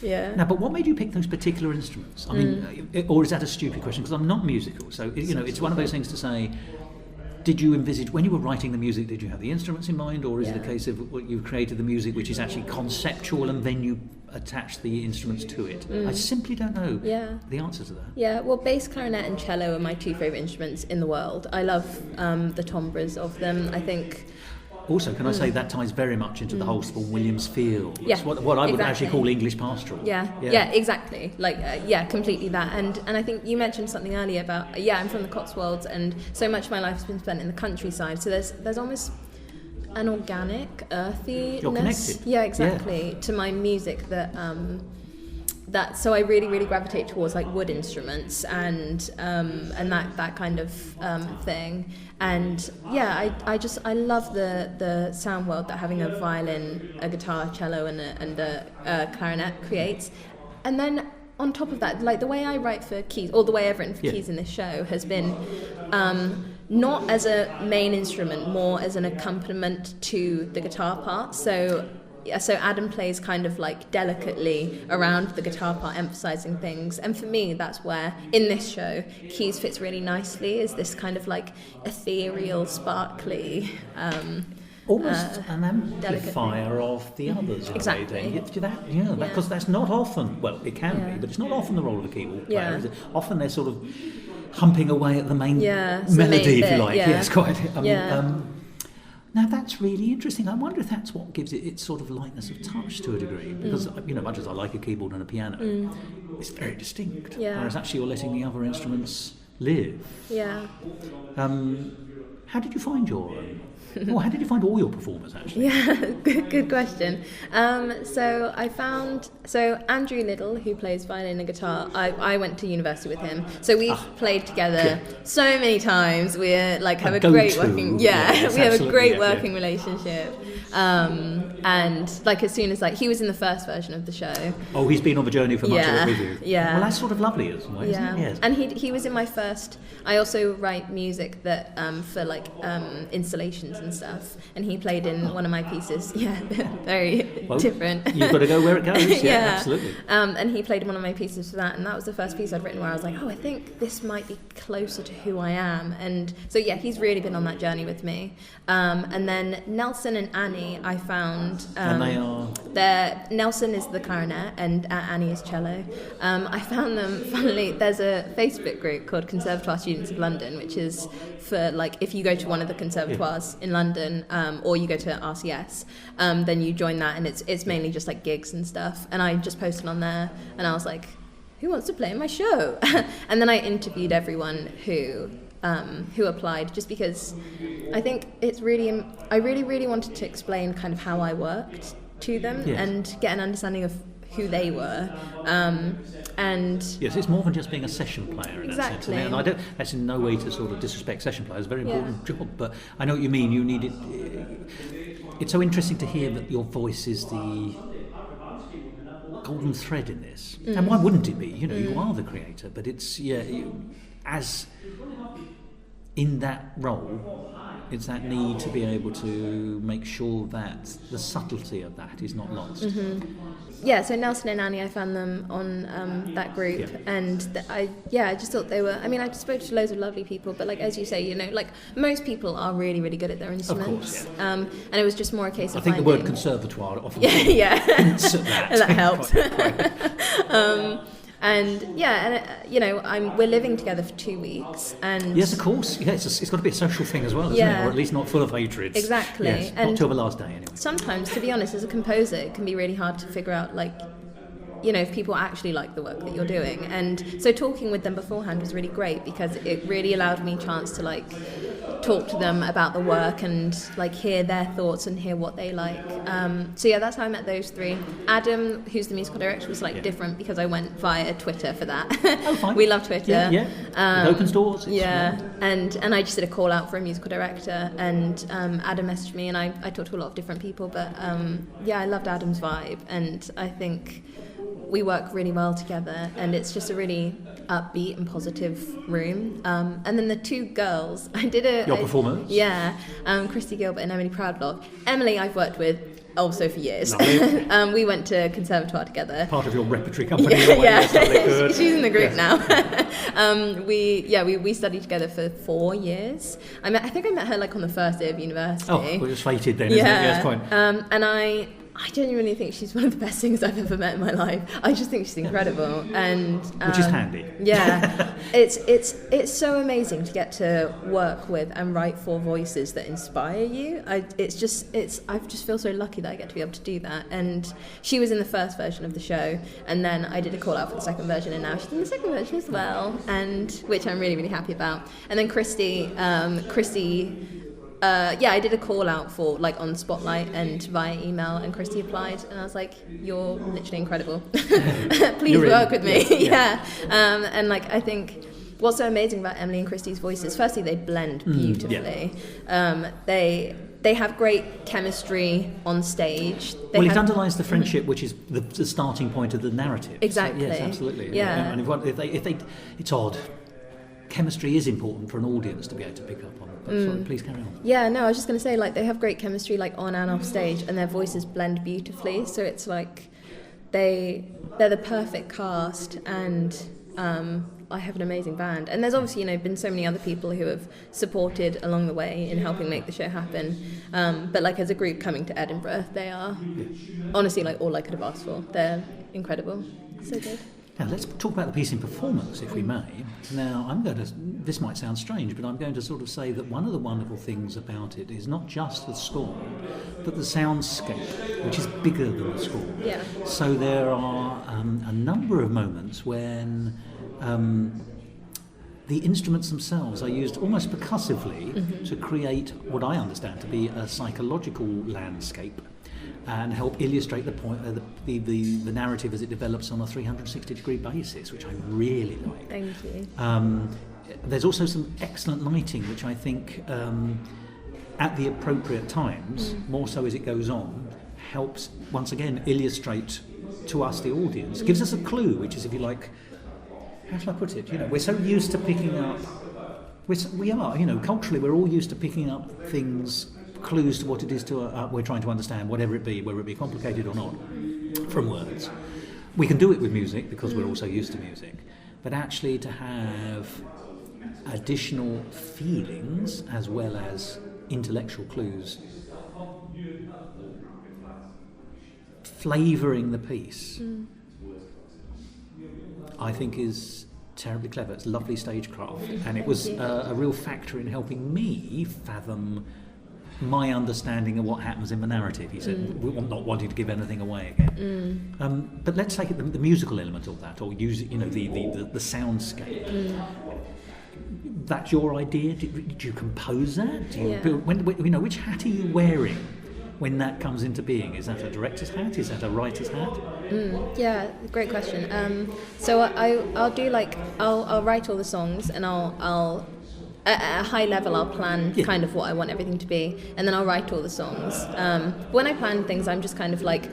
Yeah. Now, but what made you pick those particular instruments? I mean, or is that a stupid question? Because I'm not musical, so it's one of those things to say. Did you envisage, when you were writing the music, did you have the instruments in mind, or is it a case of you've created the music which is actually conceptual and then you attach the instruments to it? I simply don't know the answer to that. Yeah, well, bass, clarinet and cello are my 2 favourite instruments in the world. I love the timbres of them. I think... Also, can I say that ties very much into the whole Vaughan Williams feel? Yeah, what I would actually call English pastoral. Yeah, exactly. Completely that. And I think you mentioned something earlier about, I'm from the Cotswolds, and so much of my life has been spent in the countryside. So there's almost an organic earthiness. You're connected. Yeah, exactly. To my music so I really, really gravitate towards like wood instruments and that kind of thing. And I love the sound world that having a violin, a guitar, cello, and a clarinet creates. And then on top of that, like the way I write for keys, or the way I've written for keys in this show, has been not as a main instrument, more as an accompaniment to the guitar part. So Adam plays kind of like delicately around the guitar part, emphasizing things, and for me that's where in this show keys fits really nicely, is this kind of like ethereal, sparkly almost an amplifier of the others. Exactly. Because that's not often, well, it can be, but it's not often the role of a keyboard player, is it? Often they're sort of humping away at the main melody, if you like. Yes, quite. Now that's really interesting. I wonder if that's what gives it its sort of lightness of touch to a degree, because much as I like a keyboard and a piano, it's very distinct. Whereas actually you're letting the other instruments live. Yeah. How did you find your Well, how did you find all your performers, actually? Yeah, good question. So Andrew Little, who plays violin and guitar, I went to university with him. So we've played together so many times. We're like have a great working yes, we have a great working relationship. And like as soon as like he was in the first version of the show. Oh, he's been on the journey for much of it with you. Yeah. Well, that's sort of lovely, isn't it? Yes. And he was in my first. I also write music that for like installations and stuff, and he played in one of my pieces. Yeah, very different. You've got to go where it goes. Yeah, absolutely. And he played in one of my pieces for that, and that was the first piece I'd written where I was like, oh, I think this might be closer to who I am. And so yeah, he's really been on that journey with me. And then Nelson and Annie, I found. And they are. Nelson is the clarinet, and Annie is cello. I found them. Funnily, there's a Facebook group called Conservatoire Students of London, which is for like if you go to one of the conservatoires in London, or you go to RCS, then you join that, and it's mainly just like gigs and stuff. And I just posted on there, and I was like, who wants to play in my show? And then I interviewed everyone who applied, just because I think it's really, I really wanted to explain kind of how I worked to them and get an understanding of who they were. And yes, it's more than just being a session player in that sense. And I don't. That's in no way to sort of disrespect session players. It's a very important job, but I know what you mean. You need it. It's so interesting to hear that your voice is the golden thread in this. And why wouldn't it be? You know, you are the creator, but it's as in that role. It's that need to be able to make sure that the subtlety of that is not lost. Yeah, so Nelson and Annie, I found them on that group, and I just thought they were. I mean, I spoke to loads of lovely people, but like as you say, you know, like most people are really, really good at their instruments. Of course, and it was just more a case of. I think the word conservatoire often hints at that. That helps. And you know, we're living together for 2 weeks, and yes, of course, it's got to be a social thing as well, isn't it? Or at least not full of hatred. Exactly, yes, and not till the last day anyway. Sometimes, to be honest, as a composer, it can be really hard to figure out, like, you know, if people actually like the work that you're doing. And so talking with them beforehand was really great, because it really allowed me a chance to like talk to them about the work and like hear their thoughts and hear what they like. So yeah, that's how I met those three. Adam, who's the musical director, was like different, because I went via Twitter for that. Oh, fine. We love Twitter. Yeah. It opens doors. And I just did a call out for a musical director, and Adam messaged me, and I talked to a lot of different people, but I loved Adam's vibe, and I think we work really well together, and it's just a really upbeat and positive room. And then the two girls, Your performers? Yeah, Christy Gilbert and Emily Proudlock. Emily I've worked with also for years. We went to conservatoire together. Part of your repertory company. She's in the group now. We studied together for 4 years. I think I met her like on the first day of university. Oh, well, it was fated then, isn't it? Yes, quite. And I genuinely think she's one of the best singers I've ever met in my life. I just think she's incredible, and which is handy. Yeah, it's so amazing to get to work with and write for voices that inspire you. I just feel so lucky that I get to be able to do that. And she was in the first version of the show, and then I did a call out for the second version, and now she's in the second version as well, and which I'm really, really happy about. And then Christy. I did a call out for like on Spotlight and via email, and Christy applied, and I was like, "You're literally incredible. Please work with me." And like I think what's so amazing about Emily and Christy's voices, firstly, they blend beautifully. They have great chemistry on stage. It underlines the friendship, which is the starting point of the narrative. Exactly. So, yes, absolutely. Yeah. And if they, it's odd. Chemistry is important for an audience to be able to pick up on. But sorry, please carry on. Yeah, no, I was just going to say, like, they have great chemistry, like, on and off stage, and their voices blend beautifully. So it's like they're the perfect cast, and I have an amazing band. And there's obviously, been so many other people who have supported along the way in helping make the show happen. But like as a group coming to Edinburgh, they are honestly like all I could have asked for. They're incredible. So good. Now, let's talk about the piece in performance, if we may. Now, this might sound strange, but I'm going to sort of say that one of the wonderful things about it is not just the score, but the soundscape, which is bigger than the score. Yeah. So there are a number of moments when the instruments themselves are used almost percussively to create what I understand to be a psychological landscape and help illustrate the point, the narrative as it develops on a 360-degree basis, which I really like. Thank you. There's also some excellent lighting, which I think, at the appropriate times, more so as it goes on, helps once again illustrate to us, the audience, gives us a clue, which is, if you like, how shall I put it? We're so used to picking up. We are, culturally, we're all used to picking up things, clues to what it is we're trying to understand, whatever it be, whether it be complicated or not, from words. We can do it with music because we're also used to music, but actually to have additional feelings as well as intellectual clues flavouring the piece, I think is terribly clever. It's lovely stagecraft, and it was a real factor in helping me fathom my understanding of what happens in the narrative. He said, not wanting to give anything away again. But let's take the musical element of that, or use it, the soundscape. That's your idea? Did you compose that? Which hat are you wearing when that comes into being? Is that a director's hat? Is that a writer's hat? Yeah, great question. So I'll do I'll write all the songs, and I'll at a high level I'll plan kind of what I want everything to be, and then I'll write all the songs. When I plan things, I'm just kind of like,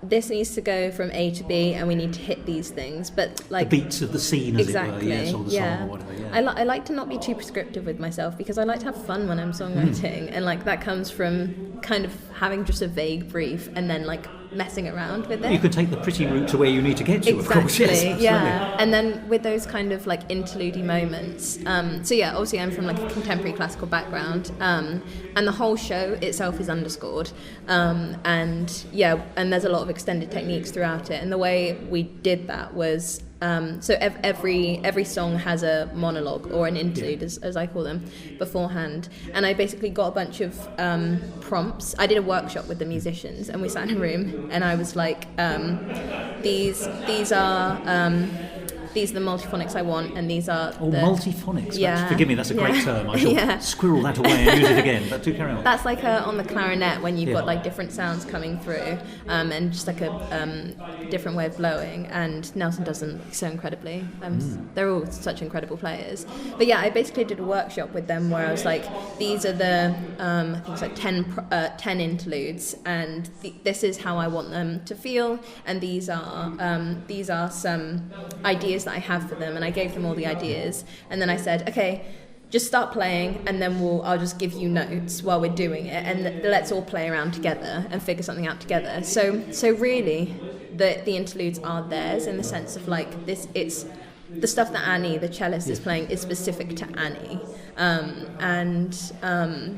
this needs to go from A to B, and we need to hit these things. But like the beats of the scene, as exactly, it were, or the song, or whatever. Yeah. I like to not be too prescriptive with myself, because I like to have fun when I'm songwriting, and like that comes from kind of having just a vague brief and then like messing around with it. You can take the pretty route to where you need to get to, exactly, of course. Yes, absolutely. Yeah. And then with those kind of like interlude moments. So yeah, obviously I'm from like a contemporary classical background, and the whole show itself is underscored. And there's a lot of extended techniques throughout it. And the way we did that was, so every song has a monologue or an interlude, as I call them, beforehand. And I basically got a bunch of prompts. I did a workshop with the musicians, and we sat in a room, and I was like, these are the multiphonics I want, and these are multiphonics. Yeah. Forgive me, that's a great term. I shall squirrel that away and use it again, but do carry on. That's like on the clarinet, when you've got like different sounds coming through, and just like a different way of blowing, and Nelson does them so incredibly. They're all such incredible players. But yeah, I basically did a workshop with them where I was like, these are the I think it's like 10 interludes, and this is how I want them to feel, and these are some ideas that I have for them. And I gave them all the ideas, and then I said, okay, just start playing, and then I'll just give you notes while we're doing it, and let's all play around together and figure something out together. So really the interludes are theirs, in the sense of like it's the stuff that Annie, the cellist, is playing is specific to Annie, and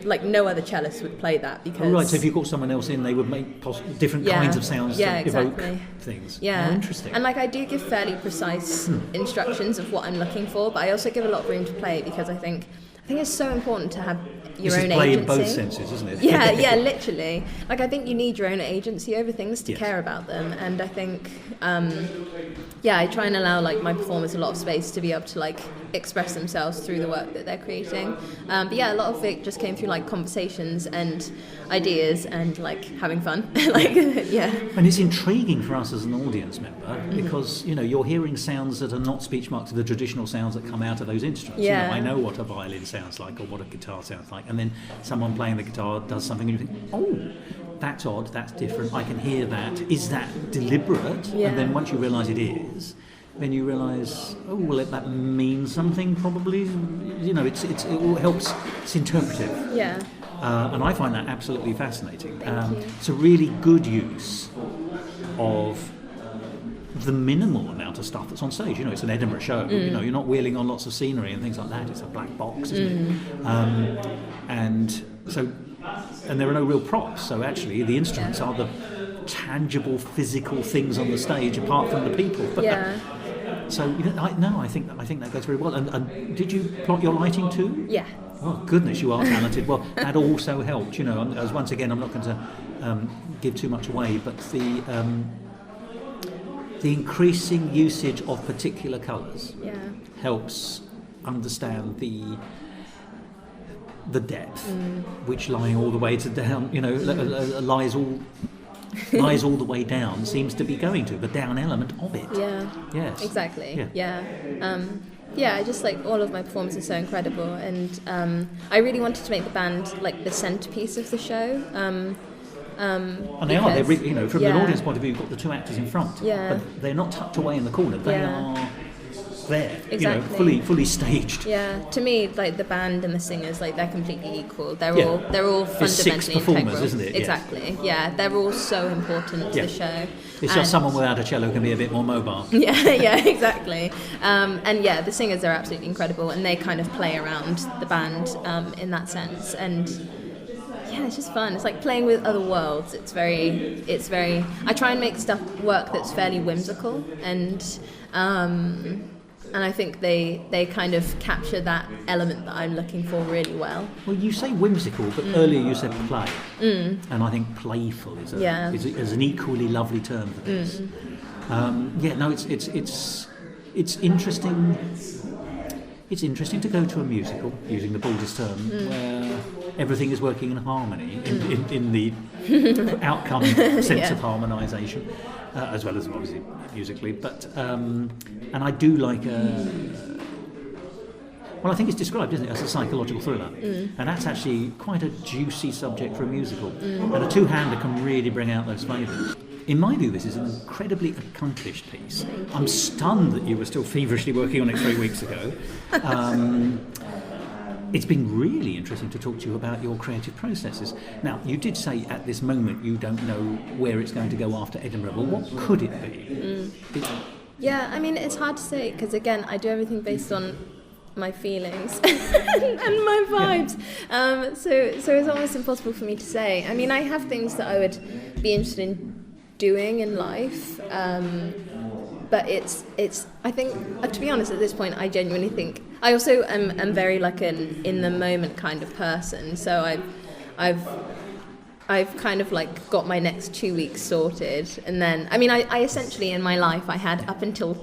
like no other cellist would play that, because... Oh, right, so if you got someone else in, they would make different kinds of sounds to evoke things. Yeah, oh, interesting. And like I do give fairly precise instructions of what I'm looking for, but I also give a lot of room to play, because I think it's so important to have your own agency. Play in both senses, isn't it? Yeah, literally. Like I think you need your own agency over things to care about them, and I think I try and allow like my performers a lot of space to be able to like express themselves through the work that they're creating. But yeah, a lot of it just came through like conversations and ideas and like having fun. And it's intriguing for us as an audience member, because you're hearing sounds that are not speech marks to the traditional sounds that come out of those instruments. I know what a violin sounds like, or what a guitar sounds like, and then someone playing the guitar does something and you think, oh, that's odd, that's different, I can hear that. Is that deliberate? And then once you realise it is, then you realise, oh, well, that means something probably. It all helps. It's interpretive. Yeah. And I find that absolutely fascinating. It's a really good use of the minimal amount of stuff that's on stage. It's an Edinburgh show. You're not wheeling on lots of scenery and things like that. It's a black box, isn't it? And there are no real props. So actually, the instruments are the tangible, physical things on the stage, apart from the people. I think that goes very well. And did you plot your lighting too? Yeah. Oh goodness, you are talented. Well, that also helped. As once again, I'm not going to give too much away, but the increasing usage of particular colours helps understand the depth, which lying all the way to down, lies all the way down, seems to be going to the down element of it. Yeah. Yes. Exactly. Yeah. I just like all of my performances are so incredible, and I really wanted to make the band like the centerpiece of the show. And they are. They're really, from an audience point of view, you've got the two actors in front, but they're not tucked away in the corner. They are there, exactly. fully staged. Yeah, to me, like the band and the singers, like they're completely equal. They're all fundamentally it's 6 performers, integral, isn't it? Exactly. Yeah, they're all so important to the show. It's just someone without a cello can be a bit more mobile. Yeah, exactly. The singers are absolutely incredible, and they kind of play around the band in that sense. And yeah, it's just fun. It's like playing with other worlds. It's very. I try and make stuff work that's fairly whimsical, and I think they kind of capture that element that I'm looking for really well. Well, you say whimsical, but earlier you said play, and I think playful is an equally lovely term for this. It's interesting. It's interesting to go to a musical, using the baldest term, where everything is working in harmony, in the outcome sense of harmonisation, as well as obviously musically. But and I do like I think it's described, isn't it, as a psychological thriller, and that's actually quite a juicy subject for a musical, and a two-hander can really bring out those flavours. In my view, this is an incredibly accomplished piece. I'm stunned that you were still feverishly working on it 3 weeks ago. It's been really interesting to talk to you about your creative processes. Now, you did say at this moment you don't know where it's going to go after Edinburgh. Well, what could it be? Yeah, I mean, it's hard to say, because again, I do everything based on my feelings and my vibes. So it's almost impossible for me to say. I mean, I have things that I would be interested in doing in life, but it's I think, to be honest, at this point I genuinely think I also am very like an in the moment kind of person, so I've kind of like got my next 2 weeks sorted, and then I mean I essentially in my life I had up until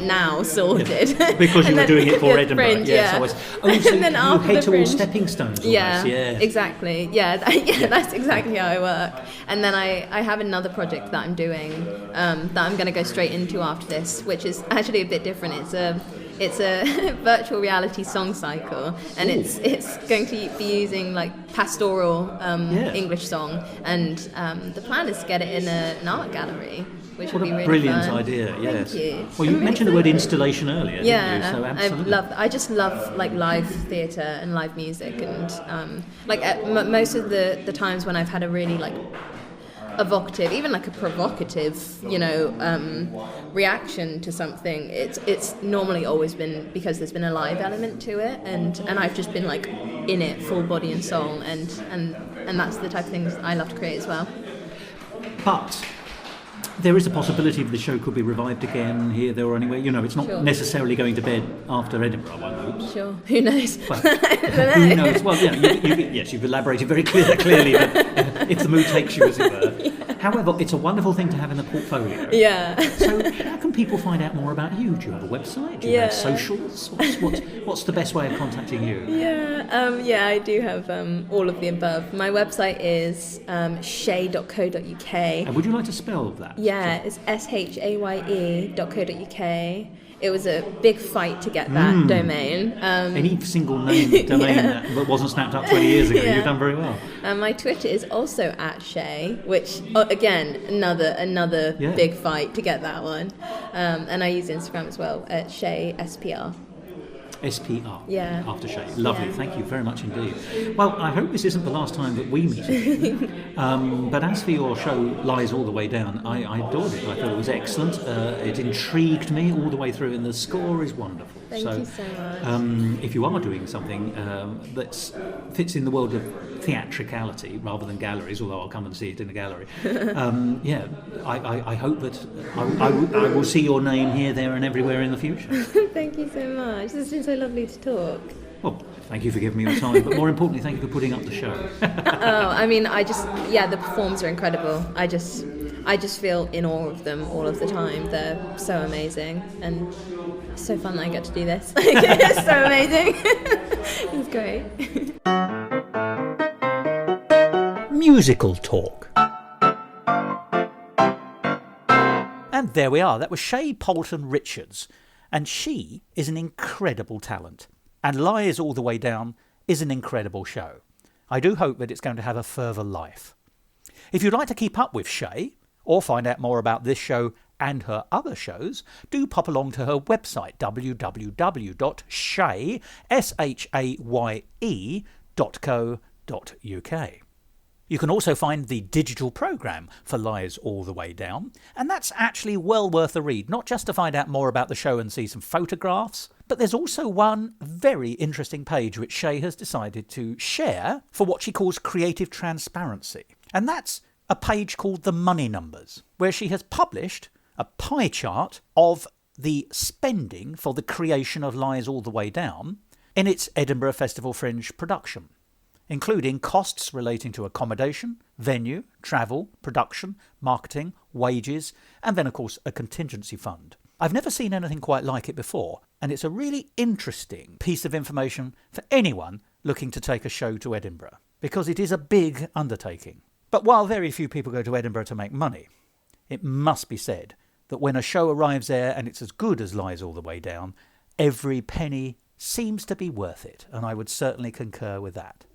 now sorted. Because you were doing it for Edinburgh. Fringe, so and then you head to all stepping stones almost. Yeah, exactly. That's exactly how I work. And then I have another project that I'm doing that I'm going to go straight into after this, which is actually a bit different. It's a virtual reality song cycle, and it's going to be using like pastoral English song, and the plan is to get it in an art gallery, which would be really brilliant fun. Idea. Yes. Thank you. Well, you mentioned the word installation earlier. Yeah, didn't you? So absolutely. I just love like live theatre and live music, and most of the times when I've had a really like evocative, even like a provocative, reaction to something, it's normally always been because there's been a live element to it, and I've just been like in it full body and soul, and that's the type of things I love to create as well. But there is a possibility that the show could be revived again here, there, or anywhere. It's not necessarily going to bed after Edinburgh, I hope. Sure. Who knows? Well, who knows? Well, you've elaborated very clearly that if the mood takes you, as it were. Yeah. However, it's a wonderful thing to have in the portfolio. Yeah. So how can people find out more about you? Do you have a website? Do you have socials? What's the best way of contacting you? I do have all of the above. My website is shaye.co.uk. And would you like to spell that? Yeah, it's shaye.co.uk. It was a big fight to get that domain. Any single name domain that wasn't snapped up 20 years ago, you've done very well. My Twitter is also @Shaye, which again another big fight to get that one. And I use Instagram as well at Shaye SPR. SPR. Yeah. After Shaye. Lovely. Yeah. Thank you very much indeed. Well, I hope this isn't the last time that we meet again. But as for your show, Lies All the Way Down, I adored it. I thought it was excellent. It intrigued me all the way through, and the score is wonderful. Thank you so much. If you are doing something that fits in the world of theatricality rather than galleries, although I'll come and see it in a gallery, I hope that I will see your name here, there and everywhere in the future. Thank you so much. This has been so lovely to talk. Well, thank you for giving me your time, but more importantly, thank you for putting up the show. The performers are incredible. I just feel in awe of them all of the time. They're so amazing, and it's so fun that I get to do this. It's so amazing. It's great. Musical talk. And there we are. That was Shaye Poulton Richards. And she is an incredible talent. And Lies All the Way Down is an incredible show. I do hope that it's going to have a further life. If you'd like to keep up with Shaye, or find out more about this show and her other shows, do pop along to her website, www.shaye.co.uk. You can also find the digital programme for Lies All the Way Down, and that's actually well worth a read, not just to find out more about the show and see some photographs, but there's also one very interesting page which Shaye has decided to share for what she calls creative transparency. And that's a page called The Money Numbers, where she has published a pie chart of the spending for the creation of Lies All the Way Down in its Edinburgh Festival Fringe production, including costs relating to accommodation, venue, travel, production, marketing, wages, and then of course a contingency fund. I've never seen anything quite like it before, and it's a really interesting piece of information for anyone looking to take a show to Edinburgh, because it is a big undertaking. But while very few people go to Edinburgh to make money, it must be said that when a show arrives there and it's as good as Lies All the Way Down, every penny seems to be worth it, and I would certainly concur with that.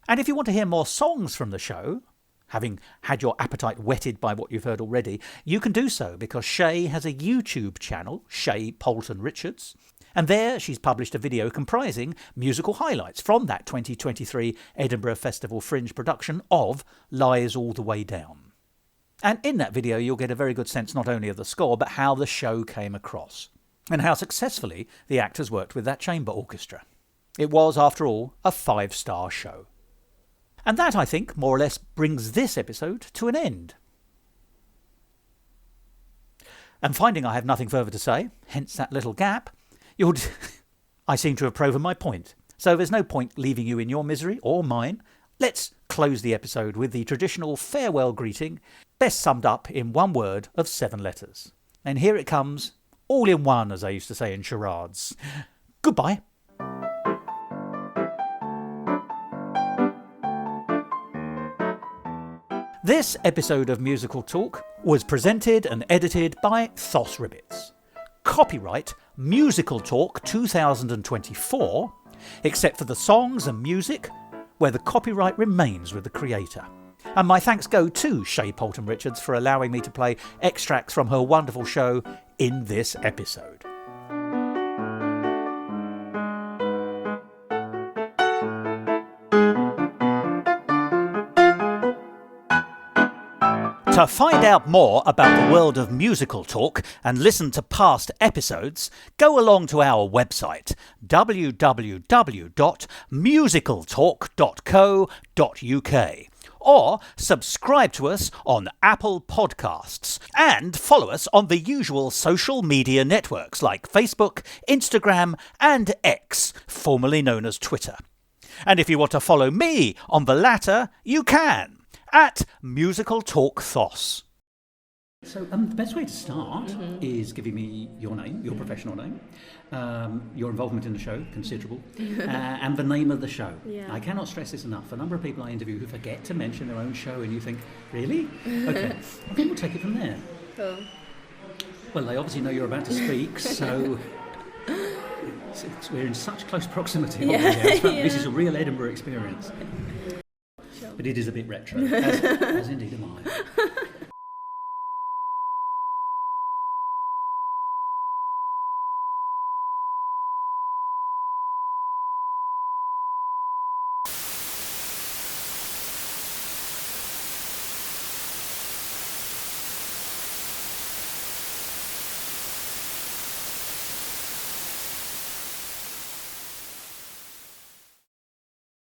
And if you want to hear more songs from the show, having had your appetite whetted by what you've heard already, you can do so because Shaye has a YouTube channel, Shaye Poulton Richards, and there she's published a video comprising musical highlights from that 2023 Edinburgh Festival Fringe production of Lies All the Way Down. And in that video you'll get a very good sense not only of the score but how the show came across, and how successfully the actors worked with that chamber orchestra. It was, after all, a 5-star show. And that, I think, more or less brings this episode to an end. And finding I have nothing further to say, hence that little gap, I seem to have proven my point. So there's no point leaving you in your misery or mine. Let's close the episode with the traditional farewell greeting, best summed up in one word of 7 letters. And here it comes, all in one, as I used to say in charades. Goodbye. This episode of Musical Talk was presented and edited by Thos. Copyright Musical Talk 2024, except for the songs and music, where the copyright remains with the creator. And my thanks go to Shaye Poulton Richards for allowing me to play extracts from her wonderful show in this episode. To find out more about the world of musical talk and listen to past episodes, go along to our website www.musicaltalk.co.uk or subscribe to us on Apple Podcasts and follow us on the usual social media networks like Facebook, Instagram and X, formerly known as Twitter. And if you want to follow me on the latter, you can. At Musical Talk Thos. So the best way to start is giving me your name, your professional name, your involvement in the show, considerable, and the name of the show. Yeah. I cannot stress this enough. A number of people I interview who forget to mention their own show and you think, really? Okay, I think we'll take it from there. Cool. Well, they obviously know you're about to speak, so we're in such close proximity. Yeah. This is a real Edinburgh experience. But it is a bit retro, as indeed am I.